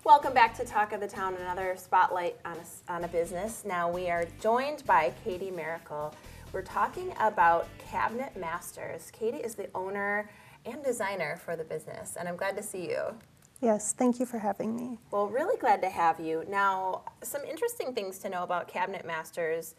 Welcome back to Talk of the Town, another spotlight on a business. Now we are joined by Katie Miracle. We're talking about Cabinet Masters. Katie is the owner and designer for the business, and I'm glad to see you. Yes, thank you for having me. Well, really glad to have you. Now, some interesting things to know about Cabinet Masters.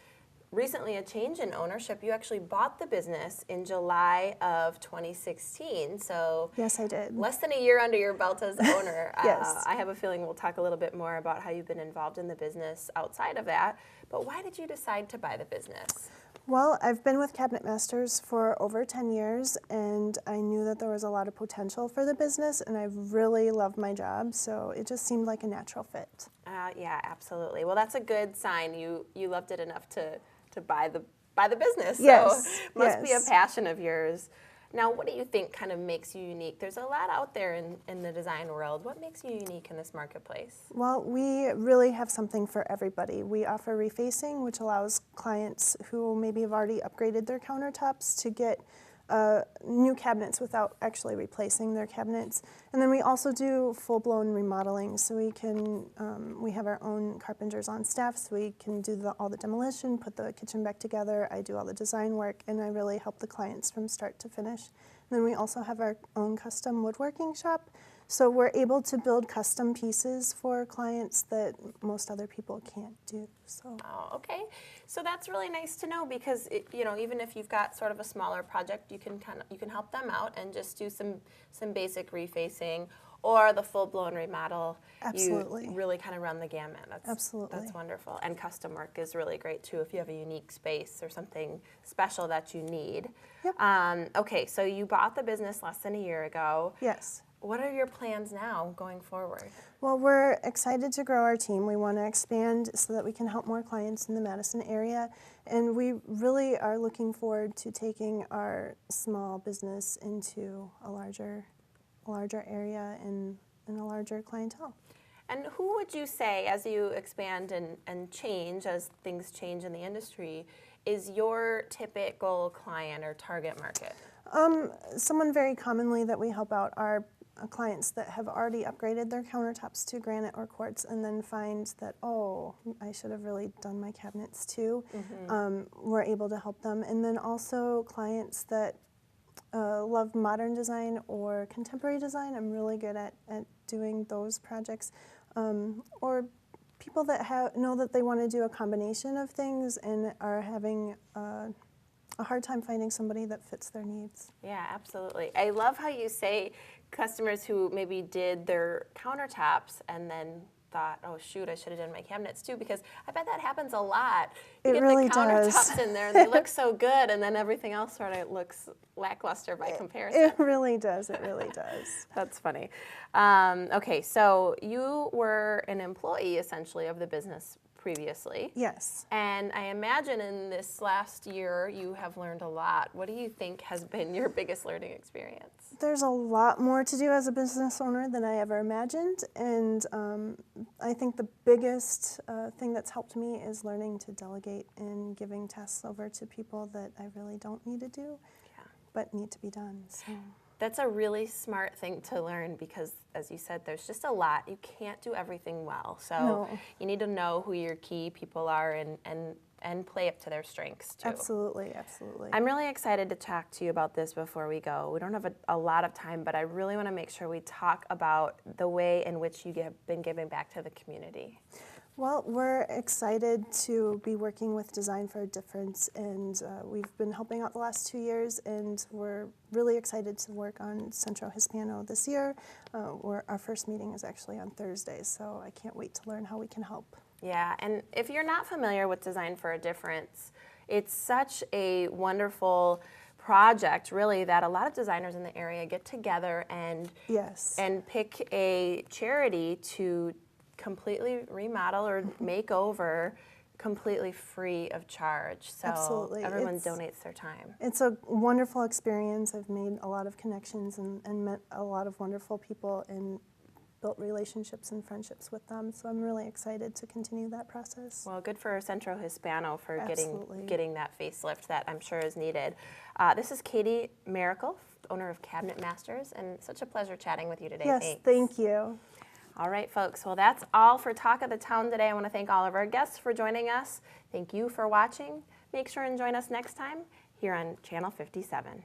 Recently, a change in ownership. You actually bought the business in July of 2016, so Yes, I did. less than a year under your belt as owner. Yes. I have a feeling we'll talk a little bit more about how you've been involved in the business outside of that, but why did you decide to buy the business? Well, I've been with Cabinet Masters for over 10 years, and I knew that there was a lot of potential for the business, and I really loved my job, so it just seemed like a natural fit. Yeah, absolutely. Well, that's a good sign. You loved it enough to buy the business. Yes, So must be a yes. passion of yours. Now, what do you think kind of makes you unique? There's a lot out there in the design world. What makes you unique in this marketplace? Well, we really have something for everybody. We offer refacing, which allows clients who maybe have already upgraded their countertops to get new cabinets without actually replacing their cabinets. And then we also do full-blown remodeling, so we have our own carpenters on staff, so we can do all the demolition, put the kitchen back together. I do all the design work, and I really help the clients from start to finish. And then we also have our own custom woodworking shop, so we're able to build custom pieces for clients that most other people can't do. So. Oh, okay. So that's really nice to know because even if you've got sort of a smaller project, you can help them out and just do some basic refacing or the full-blown remodel. Absolutely. You really kind of run the gamut. Absolutely. That's wonderful. And custom work is really great too if you have a unique space or something special that you need. Yep. Okay, so you bought the business less than a year ago. Yes. What are your plans now going forward? Well, we're excited to grow our team. We want to expand so that we can help more clients in the Madison area. And we really are looking forward to taking our small business into a larger area and a larger clientele. And who would you say, as you expand and change, as things change in the industry, is your typical client or target market? Someone very commonly that we help out are clients that have already upgraded their countertops to granite or quartz and then find that, oh, I should have really done my cabinets too. Mm-hmm. We're able to help them. And then also clients that love modern design or contemporary design. I'm really good at doing those projects. Or people that know that they want to do a combination of things and are having a hard time finding somebody that fits their needs. Yeah, absolutely. I love how you say customers who maybe did their countertops and then thought, oh shoot, I should have done my cabinets too, because I bet that happens a lot. You get really the countertops does. in there and they look so good, and then everything else sort of looks lackluster by comparison. It really does. It really does. That's funny. Okay, so you were an employee essentially of the business previously. Yes. And I imagine in this last year you have learned a lot. What do you think has been your biggest learning experience? There's a lot more to do as a business owner than I ever imagined, and I think the biggest thing that's helped me is learning to delegate and giving tasks over to people that I really don't need to do, but need to be done. So. That's a really smart thing to learn because, as you said, there's just a lot. You can't do everything well. So No. you need to know who your key people are and play up to their strengths, too. Absolutely, absolutely. I'm really excited to talk to you about this before we go. We don't have a lot of time, but I really want to make sure we talk about the way in which you have been giving back to the community. Well, we're excited to be working with Design for a Difference, and we've been helping out the last 2 years, and we're really excited to work on Centro Hispano this year. Our first meeting is actually on Thursday, so I can't wait to learn how we can help. Yeah, and if you're not familiar with Design for a Difference, it's such a wonderful project, really, that a lot of designers in the area get together and pick a charity to completely remodel or make over completely free of charge. So Absolutely. Everyone donates their time. It's a wonderful experience. I've made a lot of connections and met a lot of wonderful people and built relationships and friendships with them. So I'm really excited to continue that process. Well, good for Centro Hispano for Absolutely. getting that facelift that I'm sure is needed. This is Katie Miracle, owner of Cabinet Masters, and such a pleasure chatting with you today. Yes, Thanks. thank you. All right, folks. Well, that's all for Talk of the Town today. I want to thank all of our guests for joining us. Thank you for watching. Make sure and join us next time here on Channel 57.